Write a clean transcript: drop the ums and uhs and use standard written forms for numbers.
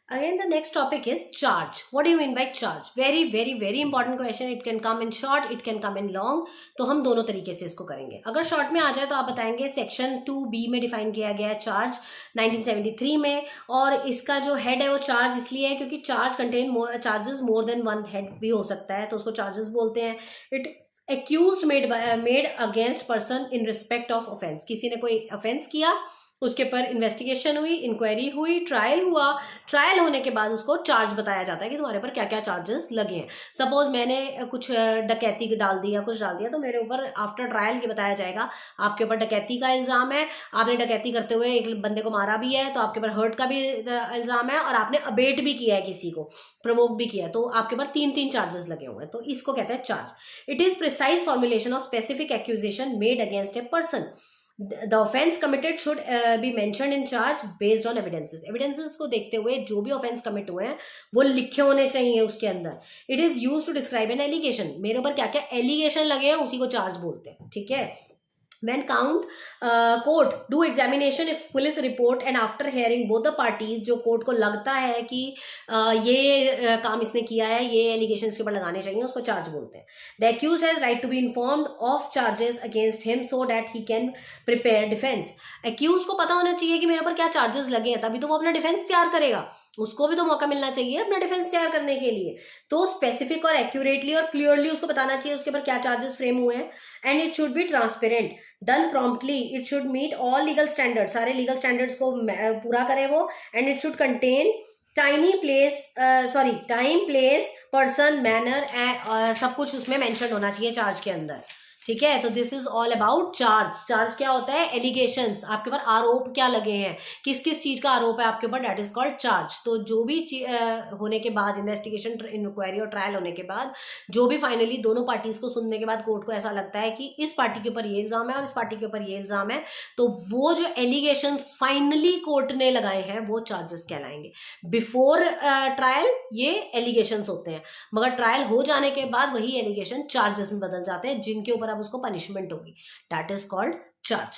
Again, the next topic is charge. What do you mean by charge? Very, very, very important question. It can come in short, it can come in long. तो हम दोनों तरीके से इसको करेंगे. अगर short में आ जाए तो आप बताएंगे सेक्शन 2B में डिफाइन किया गया है चार्ज 1973 में, और इसका जो हेड है वो चार्ज इसलिए है क्योंकि charge contain charges more than one head भी हो सकता है, तो उसको चार्जेस बोलते हैं. It accused made against person in respect of offense. किसी ने कोई offense किया, उसके पर इन्वेस्टिगेशन हुई, इंक्वायरी हुई, ट्रायल हुआ, ट्रायल होने के बाद उसको चार्ज बताया जाता है कि तुम्हारे पर क्या क्या चार्जेस लगे हैं. सपोज मैंने कुछ डकैती डाल दिया, कुछ डाल दिया, तो मेरे ऊपर आफ्टर ट्रायल ये बताया जाएगा आपके ऊपर डकैती का इल्ज़ाम है, आपने डकैती करते हुए एक बंदे को मारा भी है, तो आपके ऊपर हर्ट का भी इल्ज़ाम है, और आपने अबेट भी किया है, किसी को प्रोवोक भी किया है, तो आपके ऊपर 3 चार्जेस लगे हुए हैं. तो इसको कहते हैं charge. It is precise formulation of specific accusation made against a person. The offense committed should be mentioned in charge based on evidences. Evidences को देखते हुए जो भी offense commit हुए हैं वो लिखे होने चाहिए उसके अंदर. It is used to describe an allegation. मेरे ऊपर क्या क्या allegation लगे हैं उसी को charge बोलते हैं. ठीक है. When court do examination if police report and after hearing both the parties, जो कोर्ट को लगता है कि ये काम इसने किया है, ये एलिगेशन के ऊपर लगाने चाहिए, उसको चार्ज बोलते हैं. The accused has right to be informed of charges against him so that he can prepare defense. Accused को पता होना चाहिए कि मेरे ऊपर क्या चार्जेस लगे हैं, तभी तो वो अपना डिफेंस तैयार करेगा. उसको भी तो मौका मिलना चाहिए अपना डिफेंस तैयार करने के लिए. तो स्पेसिफिक और एक्यूरेटली और क्लियरली उसको बताना चाहिए उसके ऊपर क्या चार्जेस फ्रेम हुए हैं. And it should be transparent, done promptly, it should meet all legal standard, सारे लीगल स्टैंडर्ड्स को पूरा करे वो. And it should contain time place person manner, सब कुछ उसमें मेंशन होना चाहिए चार्ज के अंदर. ठीक है. तो this is all about charge. Charge क्या होता है? एलिगेशंस, आपके ऊपर आरोप क्या लगे हैं, किस किस चीज का आरोप है आपके ऊपर, दैट इज कॉल्ड चार्ज. तो जो भी होने के बाद, इन्वेस्टिगेशन, इंक्वायरी और ट्रायल होने के बाद, जो भी फाइनली दोनों पार्टीज को सुनने के बाद कोर्ट को ऐसा लगता है कि इस पार्टी के ऊपर ये इल्जाम है और इस पार्टी के ऊपर ये इल्जाम है, तो वो जो एलिगेशंस फाइनली कोर्ट ने लगाए हैं वो चार्जेस कहलाएंगे. बिफोर ट्रायल ये एलिगेशंस होते हैं, मगर ट्रायल हो जाने के बाद वही एलिगेशन चार्जेस में बदल जाते हैं जिनके ऊपर उसको पनिशमेंट होगी. That is called charge.